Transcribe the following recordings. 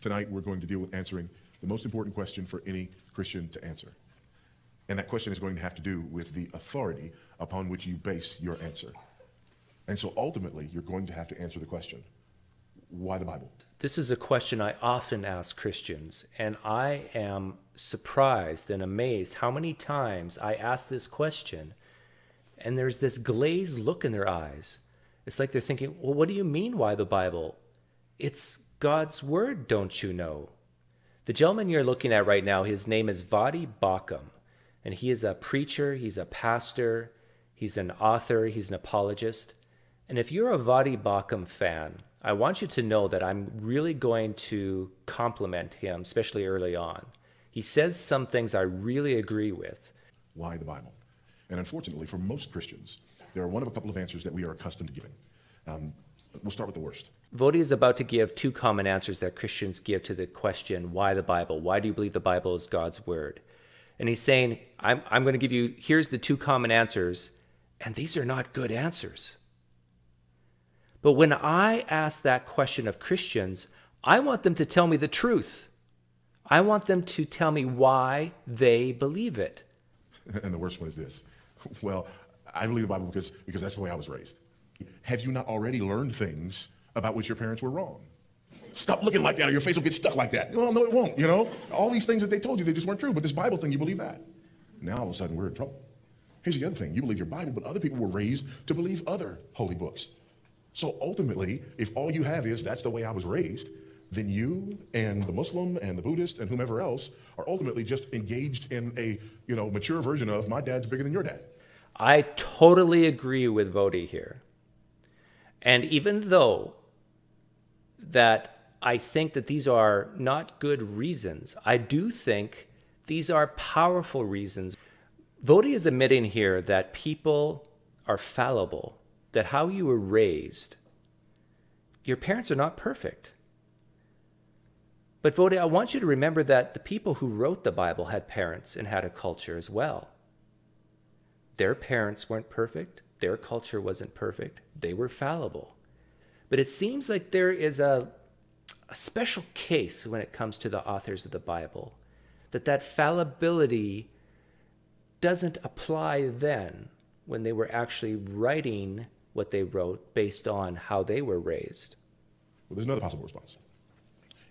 Tonight we're going to deal with answering the most important question for any Christian to answer. And that question is going to have to do with the authority upon which you base your answer. And so ultimately, you're going to have to answer the question, why the Bible? This is a question I often ask Christians, and I am surprised and amazed how many times I ask this question, and there's this glazed look in their eyes. It's like they're thinking, well, what do you mean, why the Bible? It's God's word, don't you know? The gentleman you're looking at right now, his name is Voddie Baucham, and he is a preacher, he's a pastor, he's an author, he's an apologist. And if you're a Voddie Baucham fan, I want you to know that I'm really going to compliment him, especially early on. He says some things I really agree with. Why the Bible? And unfortunately, for most Christians, there are one of a couple of answers that we are accustomed to giving. We'll start with the worst. Voddie is about to give two common answers that Christians give to the question, why the Bible? Why do you believe the Bible is God's word? And he's saying, I'm going to give you, here's the two common answers, and these are not good answers. But when I ask that question of Christians, I want them to tell me the truth. I want them to tell me why they believe it. And the worst one is this. Well, I believe the Bible because that's the way I was raised. Have you not already learned things about which your parents were wrong? Stop looking like that or your face will get stuck like that. Well, no, it won't, you know. All these things that they told you, they just weren't true. But this Bible thing, you believe that. Now, all of a sudden, we're in trouble. Here's the other thing. You believe your Bible, but other people were raised to believe other holy books. So ultimately, if all you have is that's the way I was raised, then you and the Muslim and the Buddhist and whomever else are ultimately just engaged in a, mature version of my dad's bigger than your dad. I totally agree with Voddie here. And even though that I think that these are not good reasons, I do think these are powerful reasons. Voddie is admitting here that people are fallible, that how you were raised, your parents are not perfect. But Voddie, I want you to remember that the people who wrote the Bible had parents and had a culture as well. Their parents weren't perfect. Their culture wasn't perfect. They were fallible. But it seems like there is a special case when it comes to the authors of the Bible, that fallibility doesn't apply then when they were actually writing what they wrote based on how they were raised. Well, there's another possible response.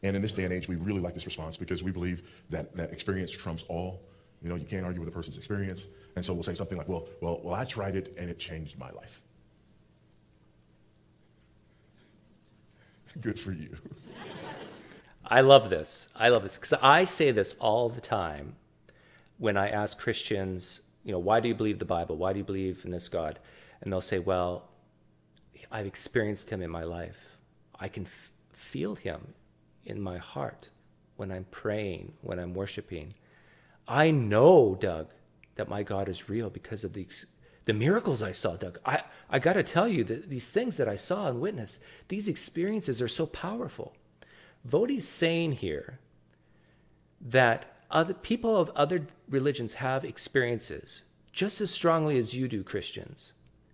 And in this day and age, we really like this response because we believe that experience trumps all. You can't argue with a person's experience. And so we'll say something like, well, I tried it and it changed my life. Good for you. I love this. I love this because I say this all the time when I ask Christians, why do you believe the Bible? Why do you believe in this God? And they'll say, well, I've experienced him in my life. I can feel him in my heart when I'm praying, when I'm worshiping. I know, Doug, that my God is real because of the miracles I saw, Doug. I got to tell you that these things that I saw and witnessed, these experiences are so powerful. Voddie's saying here that other people of other religions have experiences just as strongly as you do, Christians.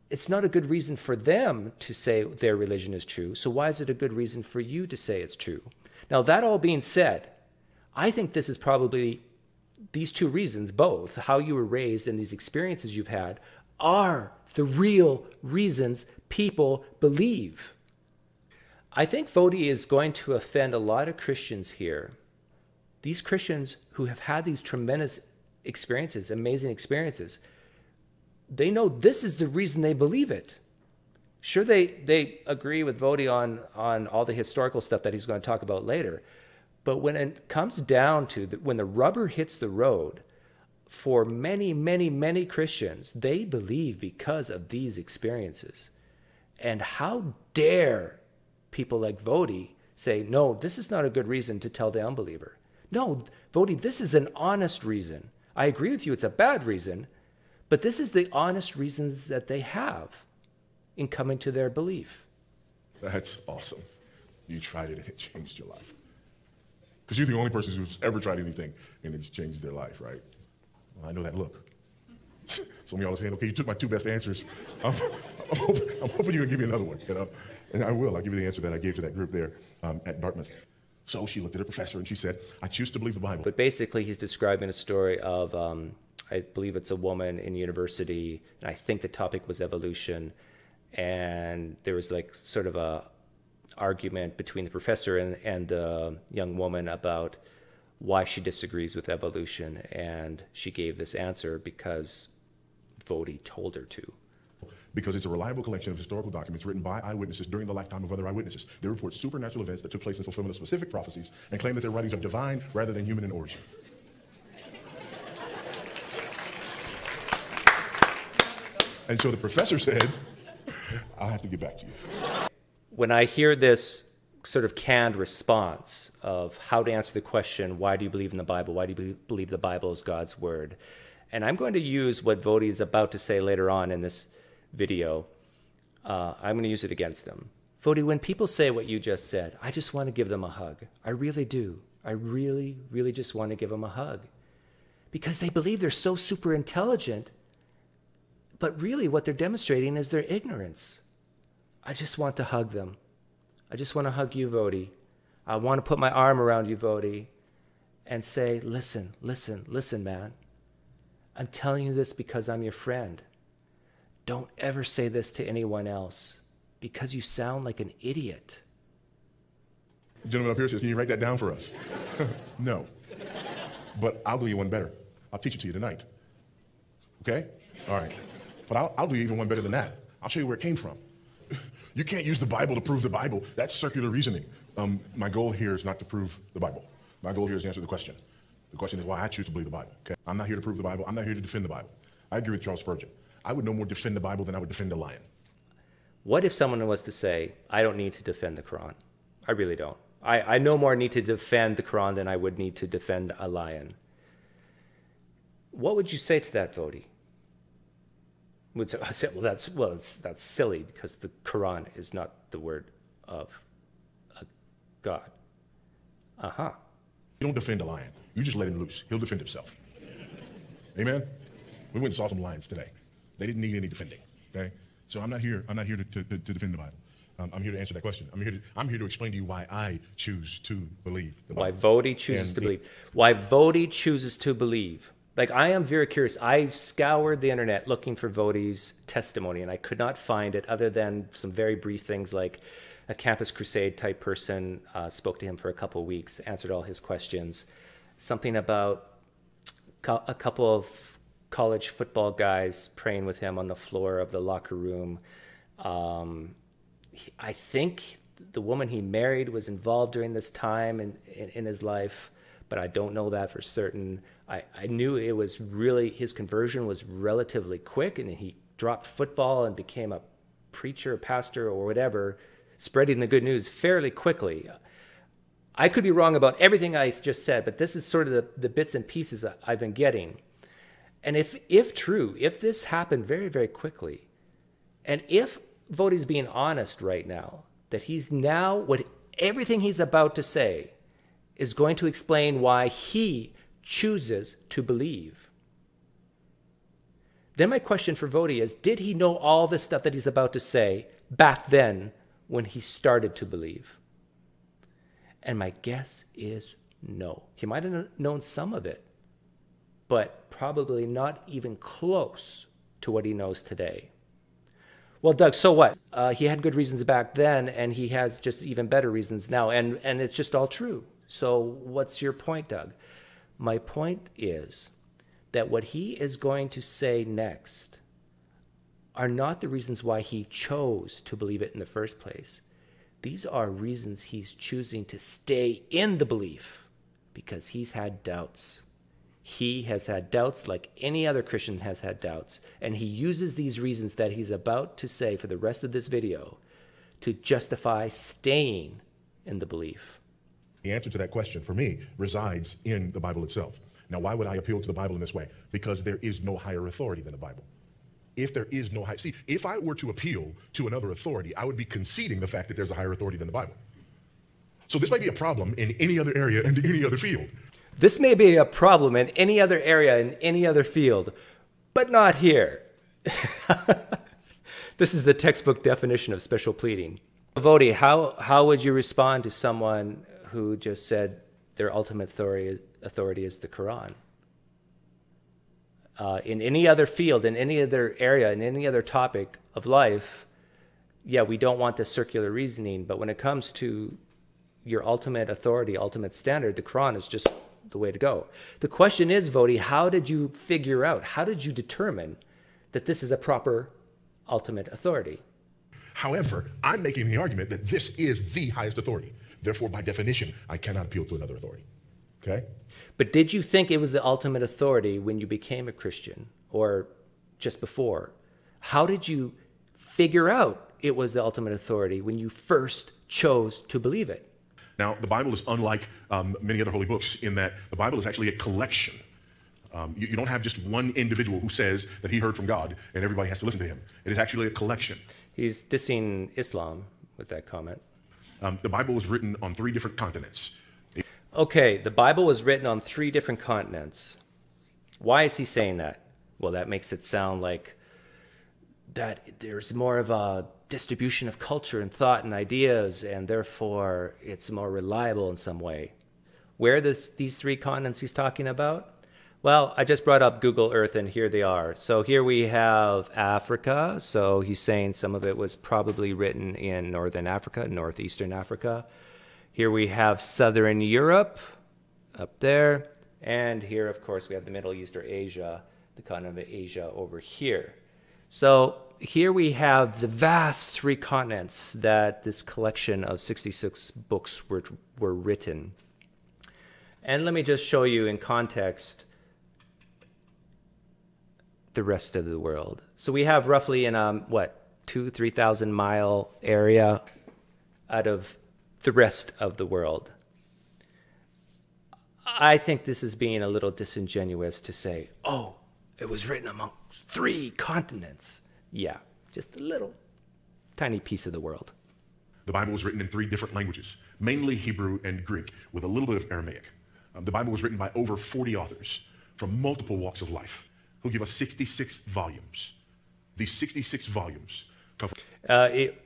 It's not a good reason for them to say their religion is true, so why is it a good reason for you to say it's true? Now, that all being said, I think this is probably these two reasons, both how you were raised and these experiences you've had, are the real reasons people believe. I think Voddie is going to offend a lot of Christians here. These Christians who have had these tremendous experiences, amazing experiences, they know this is the reason they believe it. Sure, they agree with Voddie on all the historical stuff that he's going to talk about later. But when it comes down to when the rubber hits the road, for many, many, many Christians, they believe because of these experiences. And how dare people like Voddie say, no, this is not a good reason to tell the unbeliever. No, Voddie, this is an honest reason. I agree with you, it's a bad reason, but this is the honest reasons that they have in coming to their belief. That's awesome. You tried it and it changed your life. Because you're the only person who's ever tried anything and it's changed their life, right? Well, I know that look. Some of y'all are saying, okay, you took my two best answers. I'm hoping you're going to give me another one. And I will. I'll give you the answer that I gave to that group there at Dartmouth. So she looked at her professor and she said, I choose to believe the Bible. But basically, he's describing a story of, I believe it's a woman in university, and I think the topic was evolution. And there was like sort of a argument between the professor and the young woman about why she disagrees with evolution. And she gave this answer because Voddie told her to. Because it's a reliable collection of historical documents written by eyewitnesses during the lifetime of other eyewitnesses. They report supernatural events that took place in fulfillment of specific prophecies and claim that their writings are divine rather than human in origin. And so the professor said, I'll have to get back to you. When I hear this sort of canned response of how to answer the question, why do you believe in the Bible? Why do you believe the Bible is God's word? And I'm going to use what Voddie is about to say later on in this video. I'm going to use it against them. Voddie, when people say what you just said, I just want to give them a hug. I really do. I really, really just want to give them a hug. Because they believe they're so super intelligent, but really what they're demonstrating is their ignorance. I just want to hug them. I just want to hug you, Voddie. I want to put my arm around you, Voddie, and say, listen, listen, listen, man. I'm telling you this because I'm your friend. Don't ever say this to anyone else because you sound like an idiot. The gentleman up here says, can you write that down for us? No. But I'll do you one better. I'll teach it to you tonight. Okay? All right. But I'll do you even one better than that. I'll show you where it came from. You can't use the Bible to prove the Bible. That's circular reasoning. My goal here is not to prove the Bible. My goal here is to answer the question. The question is why I choose to believe the Bible. Okay? I'm not here to prove the Bible. I'm not here to defend the Bible. I agree with Charles Spurgeon. I would no more defend the Bible than I would defend a lion. What if someone was to say, I don't need to defend the Quran? I really don't. I no more need to defend the Quran than I would need to defend a lion. What would you say to that, Voddie? I say, that's silly because the Quran is not the word of a God. Uh-huh. You don't defend a lion. You just let him loose. He'll defend himself. Amen? We went and saw some lions today. They didn't need any defending, okay? So I'm not here to defend the Bible. I'm here to answer that question. I'm here to explain to you why I choose to believe the Bible. Why Voddie chooses to believe. Why Voddie chooses to believe. Like, I am very curious. I scoured the internet looking for Voddie's testimony, and I could not find it other than some very brief things like a Campus Crusade type person spoke to him for a couple of weeks, answered all his questions. Something about a couple of college football guys praying with him on the floor of the locker room. I think the woman he married was involved during this time in his life, but I don't know that for certain. I knew it was really, his conversion was relatively quick, and he dropped football and became a preacher, pastor, or whatever, spreading the good news fairly quickly. I could be wrong about everything I just said, but this is sort of the bits and pieces I've been getting. And if true, if this happened very, very quickly, and if Voddie's being honest right now, that he's now, everything he's about to say is going to explain why he chooses to believe. Then my question for Voddie is, did he know all the stuff that he's about to say back then when he started to believe? And my guess is no. He might have known some of it, but probably not even close to what he knows today. Well, Doug, so what? He had good reasons back then, and he has just even better reasons now, and it's just all true. So what's your point, Doug? My point is that what he is going to say next are not the reasons why he chose to believe it in the first place. These are reasons he's choosing to stay in the belief because he's had doubts. He has had doubts like any other Christian has had doubts, and he uses these reasons that he's about to say for the rest of this video to justify staying in the belief. The answer to that question, for me, resides in the Bible itself. Now, why would I appeal to the Bible in this way? Because there is no higher authority than the Bible. If there is no see, if I were to appeal to another authority, I would be conceding the fact that there's a higher authority than the Bible. So this might be a problem in any other area and any other field. This may be a problem in any other area, in any other field, but not here. This is the textbook definition of special pleading. Voddie, how would you respond to someone who just said their ultimate authority is the Quran. In any other field, in any other area, in any other topic of life, yeah, we don't want this circular reasoning, but when it comes to your ultimate authority, ultimate standard, the Quran is just the way to go. The question is, Voddie, how did you figure out, how did you determine that this is a proper ultimate authority? However, I'm making the argument that this is the highest authority. Therefore, by definition, I cannot appeal to another authority. Okay? But did you think it was the ultimate authority when you became a Christian or just before? How did you figure out it was the ultimate authority when you first chose to believe it? Now, the Bible is unlike many other holy books in that the Bible is actually a collection. You don't have just one individual who says that he heard from God and everybody has to listen to him. It is actually a collection. He's dissing Islam with that comment. The Bible was written on 3 different continents. Okay, the Bible was written on 3 different continents. Why is he saying that? Well, that makes it sound like that there's more of a distribution of culture and thought and ideas, and therefore it's more reliable in some way. Where are these 3 continents he's talking about? Well, I just brought up Google Earth, and here they are. So here we have Africa. So he's saying some of it was probably written in Northern Africa, Northeastern Africa. Here we have Southern Europe, up there. And here, of course, we have the Middle East or Asia, the continent of Asia over here. So here we have the vast 3 continents that this collection of 66 books were written. And let me just show you in context the rest of the world. So we have roughly in 2,000-3,000 mile area out of the rest of the world. I think this is being a little disingenuous to say, oh, it was written amongst 3 continents. Yeah, just a little tiny piece of the world. The Bible was written in 3 different languages, mainly Hebrew and Greek, with a little bit of Aramaic. The Bible was written by over 40 authors from multiple walks of life, who give us 66 volumes. These 66 volumes come from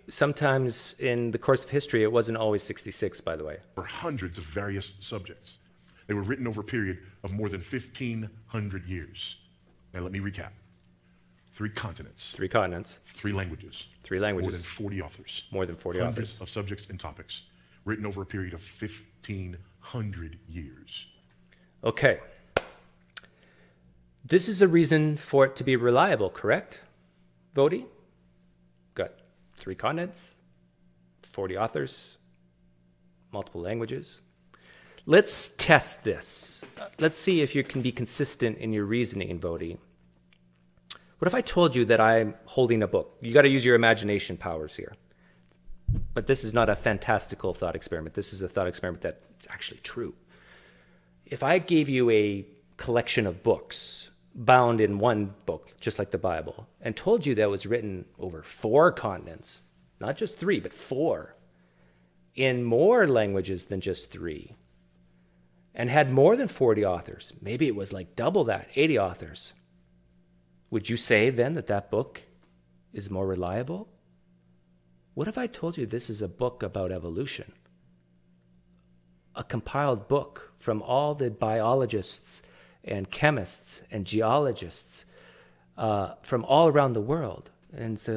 sometimes in the course of history, it wasn't always 66, by the way. For hundreds of various subjects. They were written over a period of more than 1,500 years. Now let me recap. 3 continents. 3 continents. 3 languages. 3 languages. More than 40 authors. More than 40 hundreds authors. of subjects and topics. Written over a period of 1,500 years. Okay. This is a reason for it to be reliable, correct, Voddie? Got 3 continents, 40 authors, multiple languages. Let's test this. Let's see if you can be consistent in your reasoning, Voddie. What if I told you that I'm holding a book? You got to use your imagination powers here. But this is not a fantastical thought experiment. This is a thought experiment that's actually true. If I gave you a collection of books bound in one book, just like the Bible, and told you that was written over 4 continents, not just 3, but 4, in more languages than just 3, and had more than 40 authors, maybe it was like double that, 80 authors, would you say then that that book is more reliable? What if I told you this is a book about evolution? A compiled book from all the biologists and chemists and geologists from all around the world. And it's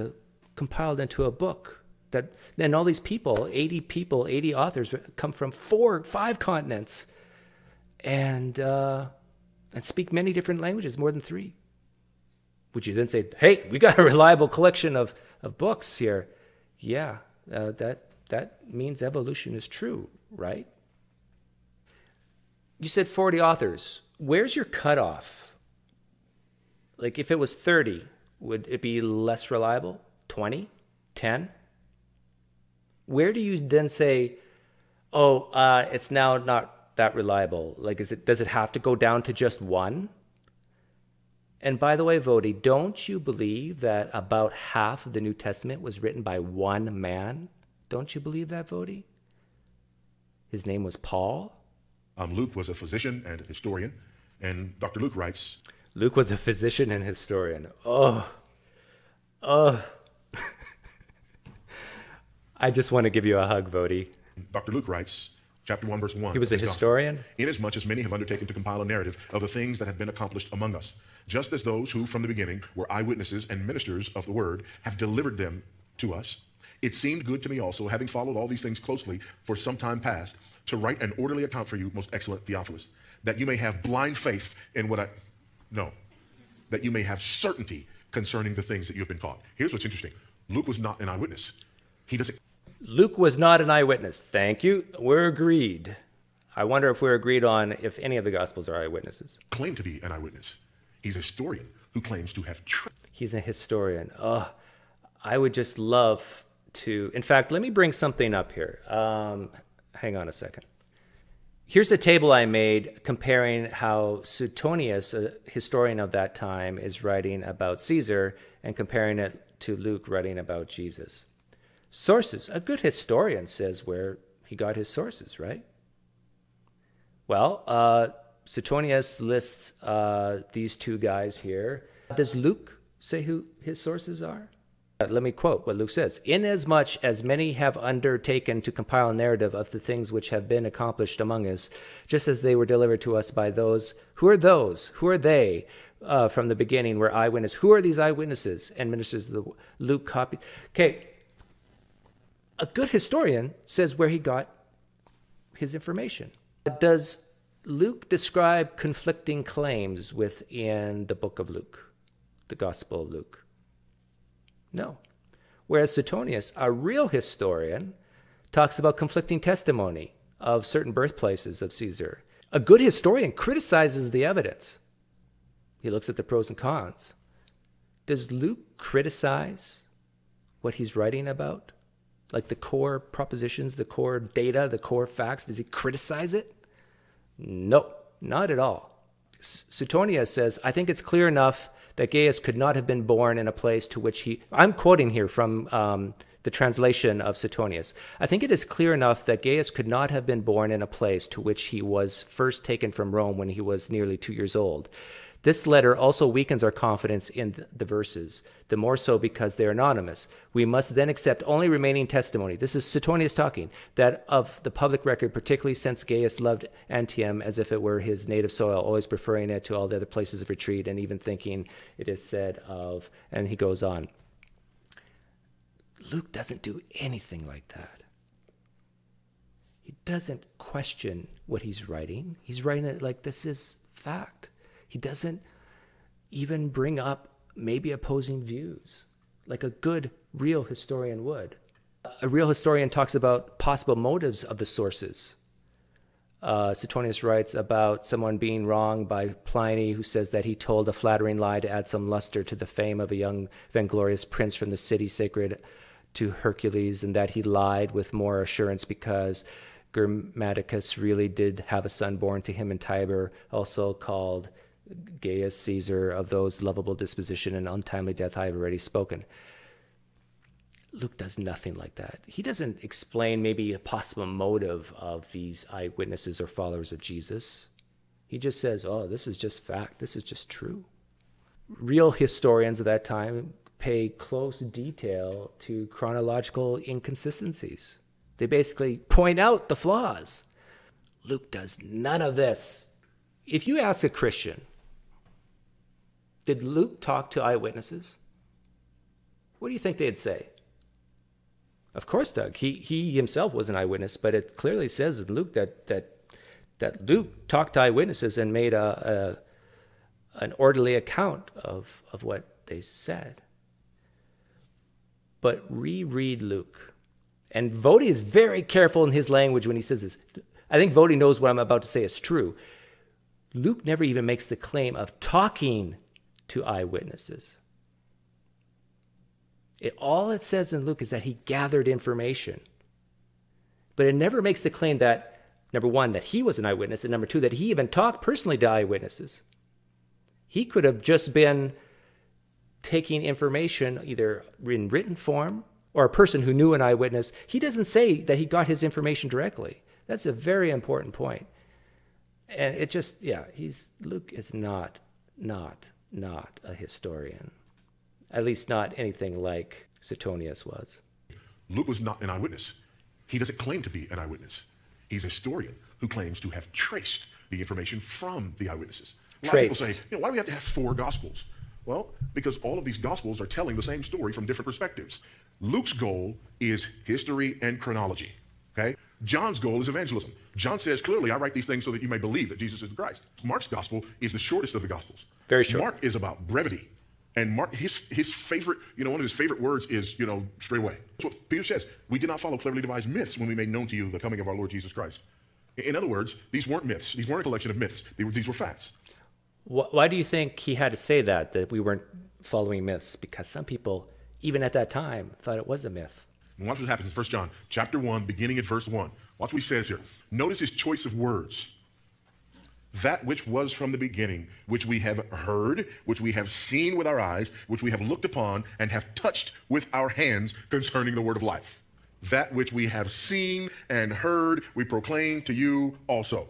compiled into a book that then all these people, 80 authors come from 5 continents and speak many different languages, more than 3. Would you then say, hey, we got a reliable collection of books here? Yeah, that means evolution is true, right? You said 40 authors. Where's your cutoff? Like if it was 30, would it be less reliable? 20? 10? Where do you then say, oh, it's now not that reliable? Like, does it have to go down to just 1? And by the way, Voddie, don't you believe that about half of the New Testament was written by one man? Don't you believe that, Voddie? His name was Paul. Luke was a physician and historian, and Dr. Luke writes... Luke was a physician and historian. Oh. I just want to give you a hug, Voddie. Dr. Luke writes, chapter 1, verse 1. He was a historian? Inasmuch as many have undertaken to compile a narrative of the things that have been accomplished among us, just as those who from the beginning were eyewitnesses and ministers of the word have delivered them to us, it seemed good to me also, having followed all these things closely for some time past, to write an orderly account for you, most excellent Theophilus, that you may have blind faith in that you may have certainty concerning the things that you have been taught. Here's what's interesting. Luke was not an eyewitness. Luke was not an eyewitness. Thank you. We're agreed. I wonder if we're agreed on if any of the Gospels are eyewitnesses. Claim to be an eyewitness. He's a historian who claims to have He's a historian. Oh, I would just love to. In fact, let me bring something up here. Hang on a second. Here's a table I made comparing how Suetonius, a historian of that time, is writing about Caesar and comparing it to Luke writing about Jesus. Sources. A good historian says where he got his sources, right? Well, Suetonius lists these two guys here. Does Luke say who his sources are? Let me quote what Luke says. Inasmuch as many have undertaken to compile a narrative of the things which have been accomplished among us, just as they were delivered to us by those. Who are those? Who are they? From the beginning were eyewitness. Who are these eyewitnesses and ministers of the Luke copy? Okay. A good historian says where he got his information. Does Luke describe conflicting claims within the book of Luke, the Gospel of Luke? No. Whereas Suetonius, a real historian, talks about conflicting testimony of certain birthplaces of Caesar. A good historian criticizes the evidence. He looks at the pros and cons. Does Luke criticize what he's writing about? Like the core propositions, the core data, the core facts, does he criticize it? No, not at all. Suetonius says, I think it's clear enough that Gaius could not have been born in a place to which he... I'm quoting here from the translation of Suetonius. I think it is clear enough that Gaius could not have been born in a place to which he was first taken from Rome when he was nearly 2 years old. This letter also weakens our confidence in the verses, the more so because they are anonymous. We must then accept only remaining testimony. This is Suetonius talking, that of the public record, particularly since Gaius loved Antium as if it were his native soil, always preferring it to all the other places of retreat, and even thinking it is said of, and he goes on. Luke doesn't do anything like that. He doesn't question what he's writing. He's writing it like this is fact. He doesn't even bring up maybe opposing views like a good, real historian would. A real historian talks about possible motives of the sources. Suetonius writes about someone being wronged by Pliny, who says that he told a flattering lie to add some luster to the fame of a young vainglorious prince from the city sacred to Hercules, and that he lied with more assurance because Grammaticus really did have a son born to him in Tibur, also called Gaius Caesar, of those lovable disposition and untimely death I have already spoken. Luke does nothing like that. He doesn't explain maybe a possible motive of these eyewitnesses or followers of Jesus. He just says, oh, this is just fact. This is just true. Real historians of that time pay close detail to chronological inconsistencies. They basically point out the flaws. Luke does none of this. If you ask a Christian, did Luke talk to eyewitnesses? What do you think they'd say? Of course, Doug. He himself was an eyewitness, but it clearly says in Luke that Luke talked to eyewitnesses and made an orderly account of what they said. But reread Luke. And Voddie is very careful in his language when he says this. I think Voddie knows what I'm about to say is true. Luke never even makes the claim of talking to eyewitnesses. All it says in Luke is that he gathered information. But it never makes the claim that, number one, that he was an eyewitness, and number two, that he even talked personally to eyewitnesses. He could have just been taking information either in written form or a person who knew an eyewitness. He doesn't say that he got his information directly. That's a very important point. And it just, Luke is not a historian. At least not anything like Suetonius was. Luke was not an eyewitness. He doesn't claim to be an eyewitness. He's a historian who claims to have traced the information from the eyewitnesses. A lot of people say, why do we have to have 4 gospels? Well, because all of these gospels are telling the same story from different perspectives. Luke's goal is history and chronology, okay? John's goal is evangelism. John says clearly, I write these things so that you may believe that Jesus is the Christ. Mark's gospel is the shortest of the gospels. Very short. Mark is about brevity. And Mark, his favorite, one of his favorite words is, straight away. That's what Peter says. We did not follow cleverly devised myths when we made known to you the coming of our Lord Jesus Christ. In other words, these weren't myths. These weren't a collection of myths. These were facts. Why do you think he had to say that we weren't following myths? Because some people, even at that time, thought it was a myth. And watch what happens in 1 John chapter 1, beginning at verse 1. Watch what he says here. Notice his choice of words. That which was from the beginning, which we have heard, which we have seen with our eyes, which we have looked upon and have touched with our hands concerning the word of life. That which we have seen and heard, we proclaim to you also.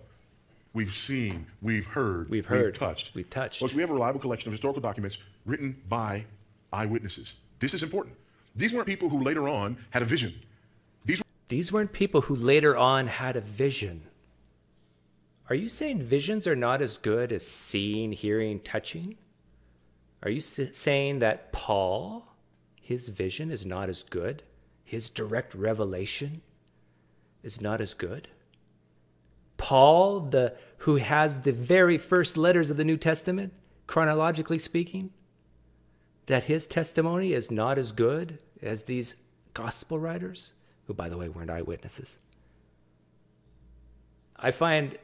We've seen, we've heard, we've touched. We've touched. Well, so we have a reliable collection of historical documents written by eyewitnesses. This is important. These weren't people who later on had a vision. These weren't people who later on had a vision. Are you saying visions are not as good as seeing, hearing, touching? Are you saying that Paul, his vision is not as good? His direct revelation is not as good? Paul, who has the very first letters of the New Testament, chronologically speaking, that his testimony is not as good as these gospel writers, who, by the way, weren't eyewitnesses. I find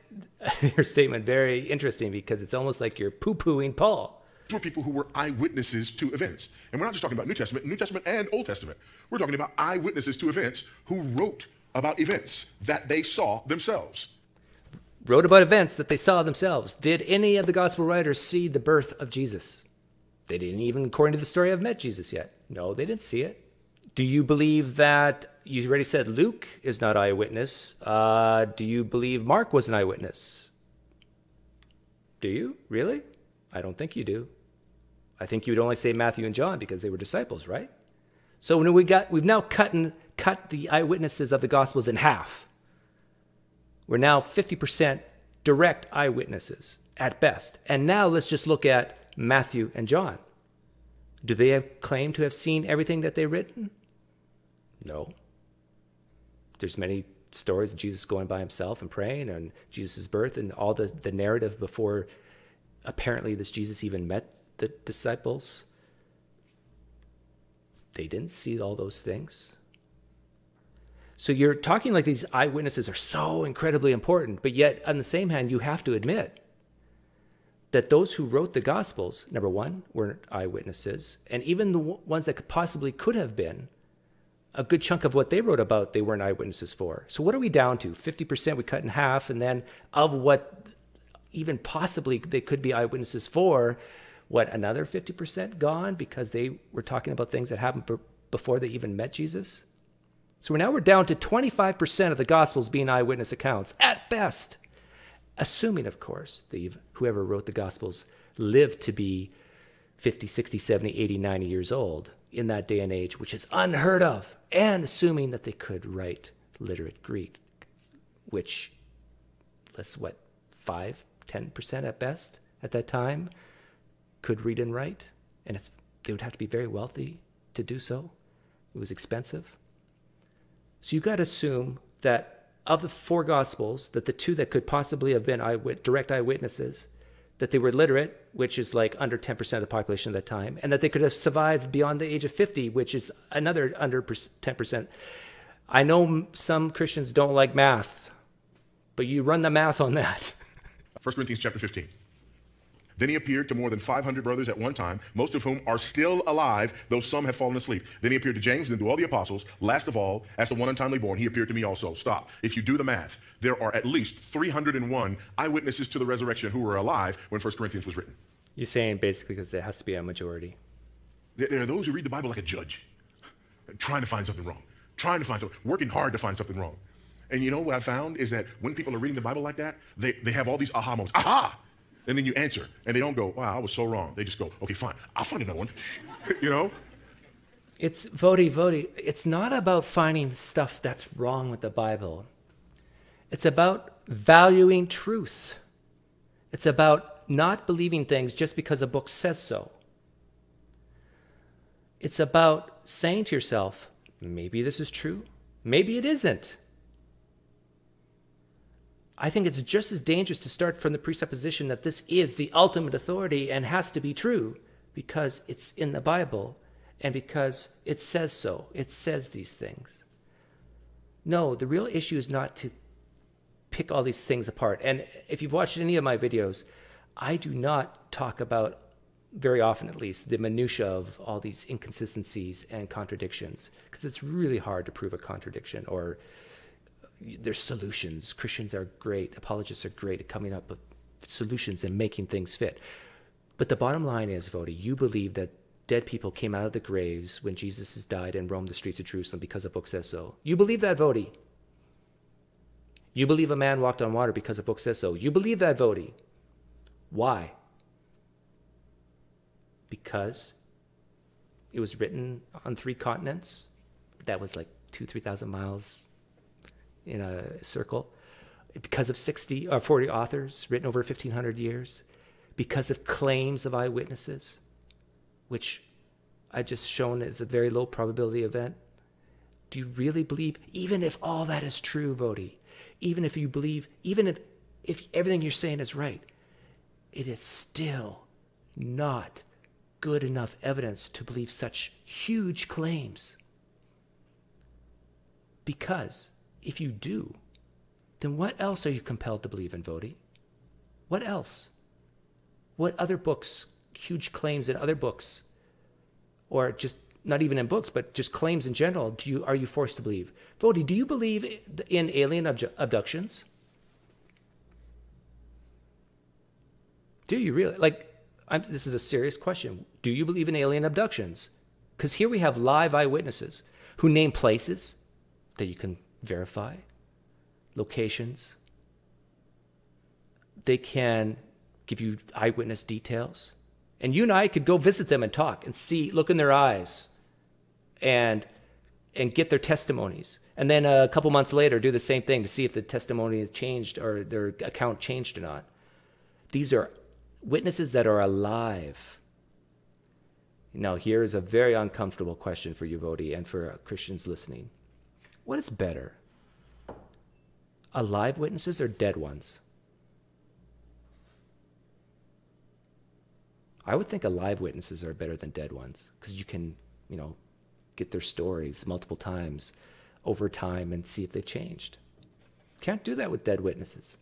your statement very interesting because it's almost like you're poo-pooing Paul. These were people who were eyewitnesses to events. And we're not just talking about New Testament and Old Testament. We're talking about eyewitnesses to events who wrote about events that they saw themselves. Wrote about events that they saw themselves. Did any of the gospel writers see the birth of Jesus? They didn't even, according to the story, have met Jesus yet. No, they didn't see it. Do you believe that, you already said Luke is not eyewitness. Do you believe Mark was an eyewitness? Do you? Really? I don't think you do. I think you would only say Matthew and John because they were disciples, right? So when we've now cut the eyewitnesses of the Gospels in half. We're now 50% direct eyewitnesses at best. And now let's just look at Matthew and John. Do they claim to have seen everything that they've written? No. There's many stories of Jesus going by himself and praying and Jesus' birth and all the narrative before apparently this Jesus even met the disciples. They didn't see all those things. So you're talking like these eyewitnesses are so incredibly important, but yet on the same hand, you have to admit that those who wrote the Gospels, number one, weren't eyewitnesses, and even the ones that possibly could have been, a good chunk of what they wrote about, they weren't eyewitnesses for. So what are we down to? 50% we cut in half, and then of what even possibly they could be eyewitnesses for, what, another 50% gone because they were talking about things that happened before they even met Jesus? So we're down to 25% of the Gospels being eyewitness accounts, at best. Assuming, of course, that whoever wrote the Gospels lived to be 50, 60, 70, 80, 90 years old in that day and age, which is unheard of, and assuming that they could write literate Greek, which, 5, 10% at best at that time could read and write, and they would have to be very wealthy to do so. It was expensive. So you've got to assume that of the 4 Gospels, that the 2 that could possibly have been direct eyewitnesses, that they were literate, which is like under 10% of the population at that time, and that they could have survived beyond the age of 50, which is another under 10%. I know some Christians don't like math, but you run the math on that. 1 Corinthians chapter 15. Then he appeared to more than 500 brothers at one time, most of whom are still alive, though some have fallen asleep. Then he appeared to James, then to all the apostles. Last of all, as the one untimely born, he appeared to me also. Stop. If you do the math, there are at least 301 eyewitnesses to the resurrection who were alive when 1 Corinthians was written. You're saying basically because it has to be a majority. There are those who read the Bible like a judge, trying to find something wrong, working hard to find something wrong. And you know what I found is that when people are reading the Bible like that, they have all these aha moments. Aha! And then you answer, and they don't go, wow, I was so wrong. They just go, okay, fine, I'll find another one, you know? It's, Voddie, it's not about finding stuff that's wrong with the Bible. It's about valuing truth. It's about not believing things just because a book says so. It's about saying to yourself, maybe this is true, maybe it isn't. I think it's just as dangerous to start from the presupposition that this is the ultimate authority and has to be true because it's in the Bible and because it says so. It says these things. No, the real issue is not to pick all these things apart. And if you've watched any of my videos, I do not talk about, very often at least, the minutia of all these inconsistencies and contradictions, because it's really hard to prove a contradiction, or there's solutions. Christians are great, apologists are great at coming up with solutions and making things fit. But the bottom line is, Voddie, you believe that dead people came out of the graves when Jesus has died and roamed the streets of Jerusalem because a book says so. You believe that, Voddie. You believe a man walked on water because a book says so. You believe that, Voddie. Why? Because it was written on 3 continents. That was like 3,000 miles in a circle. Because of 60 or 40 authors written over 1,500 years. Because of claims of eyewitnesses, which I just shown as a very low probability event. Do you really believe, even if all that is true, Voddie, even if you believe, even if everything you're saying is right, it is still not good enough evidence to believe such huge claims? Because if you do, then what else are you compelled to believe in, Voddie? What else? What other books, huge claims in other books, or just not even in books, but just claims in general, are you forced to believe? Voddie, do you believe in alien abductions? Do you really? This is a serious question. Do you believe in alien abductions? Because here we have live eyewitnesses who name places that you can verify, locations. They can give you eyewitness details. And you and I could go visit them and talk and see, look in their eyes and get their testimonies. And then a couple months later, do the same thing to see if the testimony has changed or their account changed or not. These are witnesses that are alive. Now, here is a very uncomfortable question for you, Voddie, and for Christians listening. What is better? Alive witnesses or dead ones? I would think alive witnesses are better than dead ones because you can, get their stories multiple times over time and see if they changed. Can't do that with dead witnesses.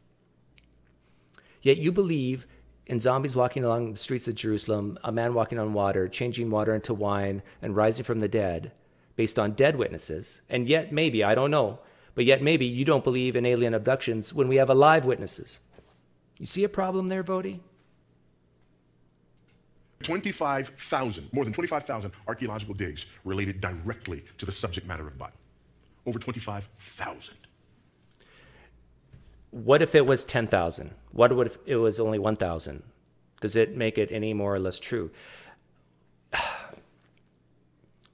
Yet you believe in zombies walking along the streets of Jerusalem, a man walking on water, changing water into wine, and rising from the dead based on dead witnesses. And yet maybe, I don't know, but yet maybe you don't believe in alien abductions when we have alive witnesses. You see a problem there, Voddie? 25,000, more than 25,000 archaeological digs related directly to the subject matter of the Bible. Over 25,000. What if it was 10,000? What if it was only 1,000? Does it make it any more or less true?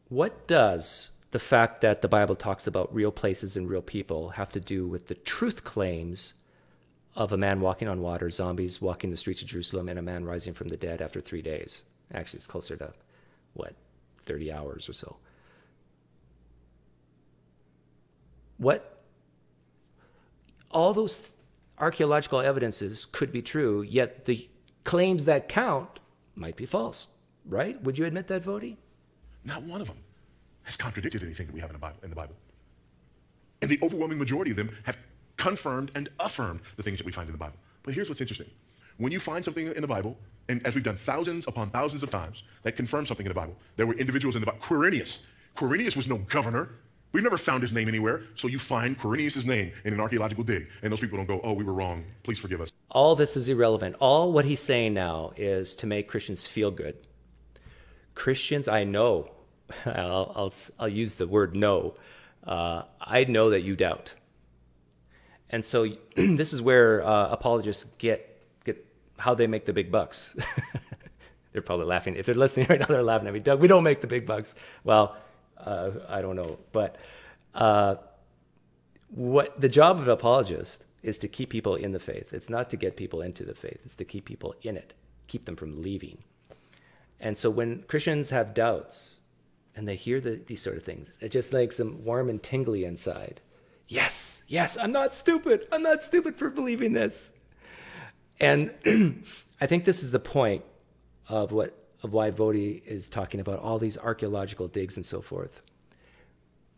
What does the fact that the Bible talks about real places and real people have to do with the truth claims of a man walking on water, zombies walking the streets of Jerusalem, and a man rising from the dead after 3 days? Actually, it's closer to, 30 hours or so. All those archaeological evidences could be true, yet the claims that count might be false, right? Would you admit that, Voddie? Not one of them has contradicted anything that we have in the Bible. And the overwhelming majority of them have confirmed and affirmed the things that we find in the Bible. But here's what's interesting. When you find something in the Bible, and as we've done thousands upon thousands of times, that confirm something in the Bible, there were individuals in the Bible. Quirinius was no governor. We've never found his name anywhere, so you find Quirinius' name in an archaeological dig, and those people don't go, oh, we were wrong, please forgive us. All this is irrelevant. All what he's saying now is to make Christians feel good. Christians, I know, I'll use the word know, I know that you doubt. And so this is where apologists get how they make the big bucks. They're probably laughing. If they're listening right now, they're laughing at me. Doug, we don't make the big bucks. Well, I don't know. But what the job of an apologist is to keep people in the faith. It's not to get people into the faith. It's to keep people in it, keep them from leaving. And so when Christians have doubts and they hear these sort of things, it just makes them warm and tingly inside. Yes, I'm not stupid. I'm not stupid for believing this. And I think this is the point of why Voddie is talking about all these archaeological digs and so forth.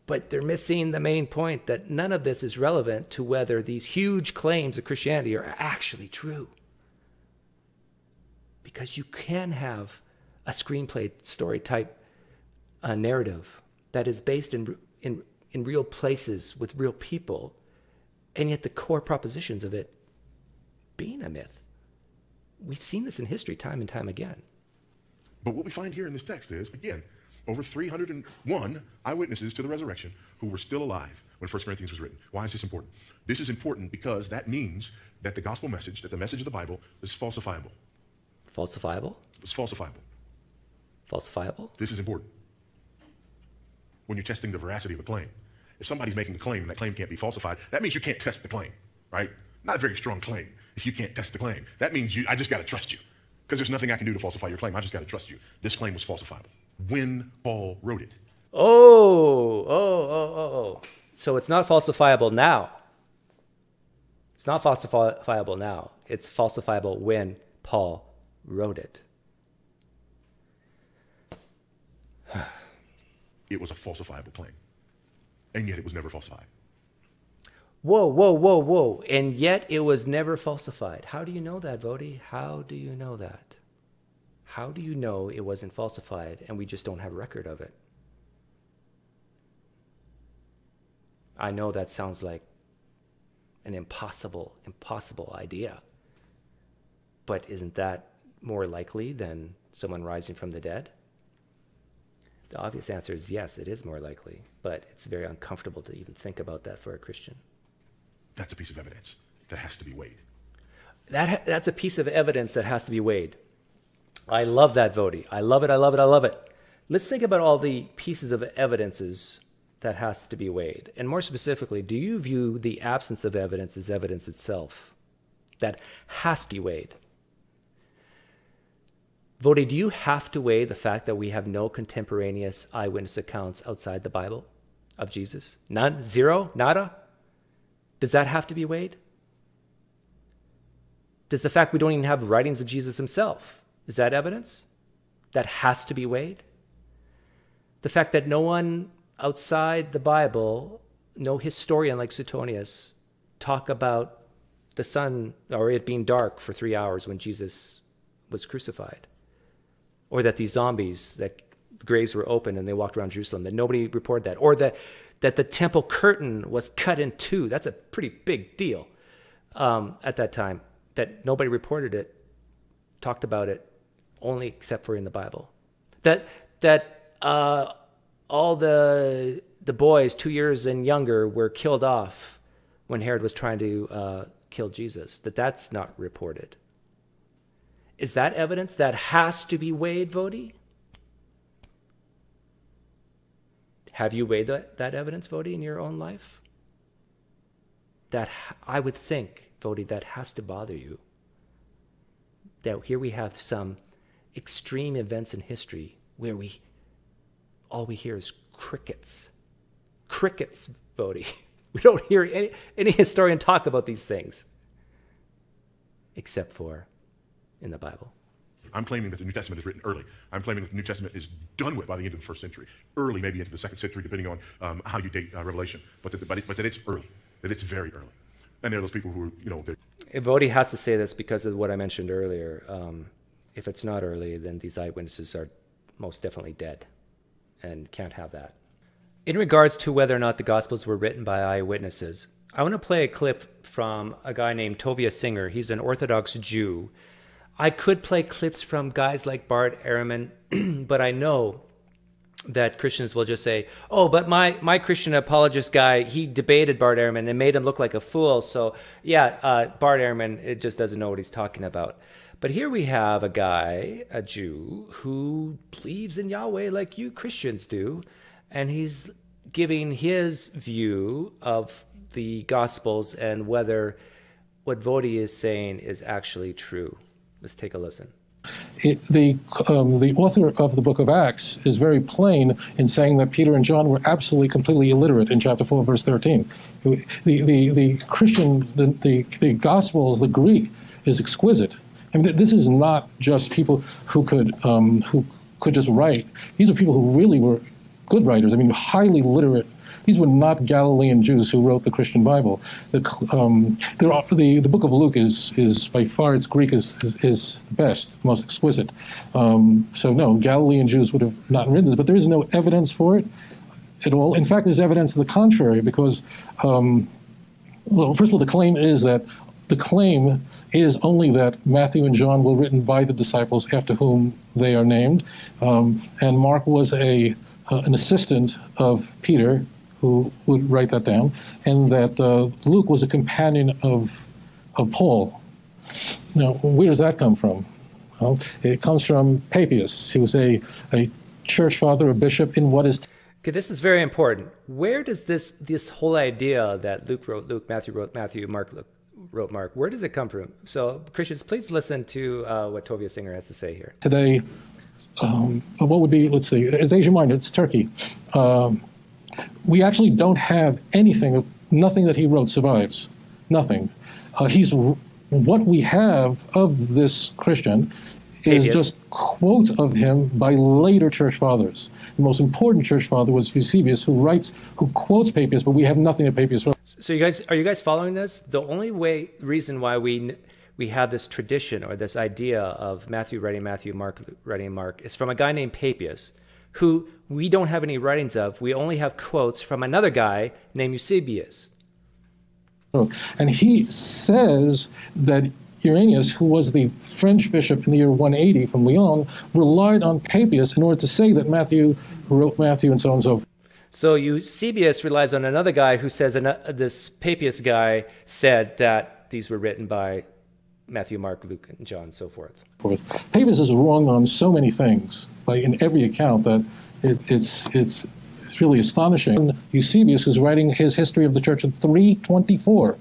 But they're missing the main point that none of this is relevant to whether these huge claims of Christianity are actually true. Because you can have a screenplay story type narrative that is based in real places with real people, and yet the core propositions of it being a myth. We've seen this in history time and time again. But what we find here in this text is, again, over 301 eyewitnesses to the resurrection who were still alive when 1 Corinthians was written. Why is this important? This is important because that means that the gospel message, that the message of the Bible is falsifiable. Falsifiable? It's falsifiable. Falsifiable? This is important. When you're testing the veracity of a claim. If somebody's making a claim and that claim can't be falsified, that means you can't test the claim, right? Not a very strong claim if you can't test the claim. That means I just got to trust you because there's nothing I can do to falsify your claim. I just got to trust you. This claim was falsifiable. When Paul wrote it. Oh. So it's not falsifiable now. It's not falsifiable now. It's falsifiable when Paul wrote it. It was a falsifiable claim. And yet it was never falsified. Whoa. And yet it was never falsified. How do you know that, Voddie? How do you know that? How do you know it wasn't falsified and we just don't have record of it? I know that sounds like an impossible idea. But isn't that more likely than someone rising from the dead? The obvious answer is yes, it is more likely, but it's very uncomfortable to even think about that for a Christian. That's a piece of evidence that has to be weighed. That's a piece of evidence that has to be weighed. I love that, Voddie. I love it. Let's think about all the pieces of evidences that has to be weighed. And more specifically, do you view the absence of evidence as evidence itself that has to be weighed? Voddie, do you have to weigh the fact that we have no contemporaneous eyewitness accounts outside the Bible of Jesus? None? Zero? Nada? Does that have to be weighed? Does the fact we don't even have writings of Jesus himself, is that evidence? That has to be weighed? The fact that no one outside the Bible, no historian like Suetonius, talk about the sun or it being dark for 3 hours when Jesus was crucified. Or that these zombies, that the graves were open and they walked around Jerusalem, that nobody reported that. Or that the temple curtain was cut in two. That's a pretty big deal at that time. That nobody reported it, talked about it, only except for in the Bible. That all the boys 2 years and younger were killed off when Herod was trying to kill Jesus. That's not reported. Is that evidence that has to be weighed, Voddie? Have you weighed that evidence, Voddie, in your own life? That I would think, Voddie, that has to bother you. That here we have some extreme events in history where all we hear is crickets. Crickets, Voddie. We don't hear any historian talk about these things, except for in the Bible. I'm claiming that the New Testament is written early. I'm claiming that the New Testament is done with by the end of the first century. Early, maybe into the second century, depending on how you date Revelation. But that it's early, that it's very early. And there are those people who are, Voddie has to say this because of what I mentioned earlier. If it's not early, then these eyewitnesses are most definitely dead and can't have that. In regards to whether or not the Gospels were written by eyewitnesses, I want to play a clip from a guy named Tovia Singer. He's an Orthodox Jew. I could play clips from guys like Bart Ehrman, but I know that Christians will just say, oh, but my Christian apologist guy, he debated Bart Ehrman and made him look like a fool. So yeah, Bart Ehrman, it just doesn't know what he's talking about. But here we have a guy, a Jew, who believes in Yahweh like you Christians do, and he's giving his view of the Gospels and whether what Voddie is saying is actually true. Let's take a listen. The author of the book of Acts is very plain in saying that Peter and John were absolutely, completely illiterate in chapter 4, verse 13. The Christian, the Gospel, the Greek is exquisite. I mean, this is not just people who could just write. These are people who really were good writers. I mean, highly literate. These were not Galilean Jews who wrote the Christian Bible. The book of Luke is by far, its Greek is the best, the most exquisite. So no, Galilean Jews would have not written this, but there is no evidence for it at all. In fact, there's evidence to the contrary because, well, first of all, the claim is only that Matthew and John were written by the disciples after whom they are named, and Mark was an assistant of Peter, who would write that down, and that Luke was a companion of Paul. Now, where does that come from? Well, it comes from Papias. He was a church father, a bishop in what is... Okay, this is very important. Where does this whole idea that Luke wrote Luke, Matthew wrote Matthew, Mark wrote Mark, where does it come from? So, Christians, please listen to what Tovia Singer has to say here. Today, what would be, let's see, it's Asia Minor, it's Turkey. We actually don't have nothing that he wrote survives. Nothing. What we have of this Christian is just quotes of him by later church fathers. The most important church father was Eusebius, who quotes Papias, but we have nothing that Papias wrote. So are you guys following this? The only reason why we have this tradition or this idea of Matthew writing Matthew, Mark writing Mark is from a guy named Papias, who we don't have any writings of. We only have quotes from another guy named Eusebius. And he says that Irenaeus, who was the French bishop in the year 180 from Lyon, relied on Papias in order to say that Matthew wrote Matthew and so on and so forth. So Eusebius relies on another guy who says this Papias guy said that these were written by Matthew, Mark, Luke, and John, and so forth. Papias is wrong on so many things, like in every account, that it's really astonishing. Eusebius, who's writing his history of the church in 324,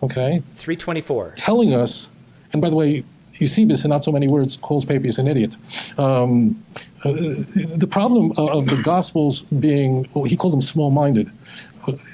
okay? 324. Telling us, and by the way, Eusebius, in not so many words, calls Papias an idiot. The problem of the Gospels being, well, he called them small-minded.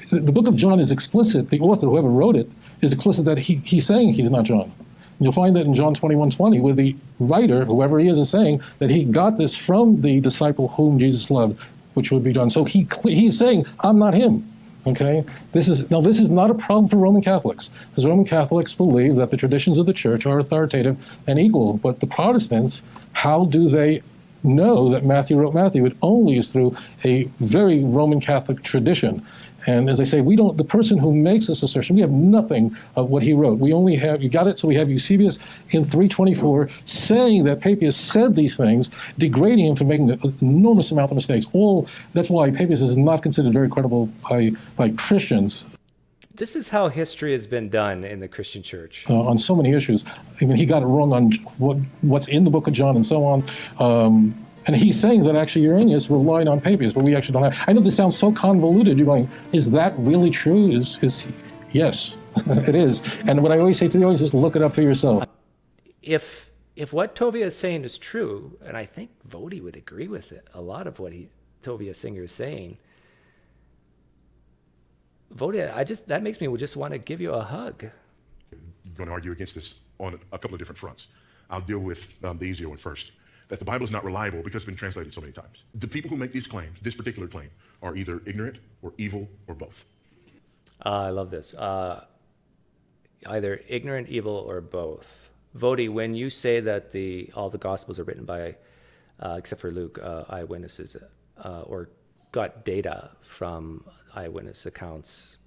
The book of John is explicit. The author, whoever wrote it, is explicit that he's saying he's not John. You'll find that in John 21:20, where the writer, whoever he is saying that he got this from the disciple whom Jesus loved, which would be John. So he's saying, I'm not him. Okay? This is not a problem for Roman Catholics, because Roman Catholics believe that the traditions of the church are authoritative and equal. But the Protestants, how do they know that Matthew wrote Matthew? It only is through a very Roman Catholic tradition. And as I say, the person who makes this assertion, we have nothing of what he wrote. We only have, you got it? So we have Eusebius in 324 saying that Papias said these things, degrading him for making an enormous amount of mistakes. That's why Papias is not considered very credible by Christians. This is how history has been done in the Christian church. On so many issues. I mean, he got it wrong on what's in the book of John and so on. And he's saying that actually Irenaeus relied on Papias, but we actually don't have. I know this sounds so convoluted. You're going, is that really true? Yes, it is. And what I always say to the audience is look it up for yourself. If what Tovia is saying is true, and I think Voddie would agree with it, a lot of what Tovia Singer is saying, Voddie, that makes me just want to give you a hug. I'm going to argue against this on a couple of different fronts. I'll deal with the easier one first. That the Bible is not reliable because it's been translated so many times. The people who make these claims, this particular claim, are either ignorant or evil or both. I love this. Either ignorant, evil, or both. Voddie, when you say that all the Gospels are written by, except for Luke, eyewitnesses, or got data from eyewitness accounts,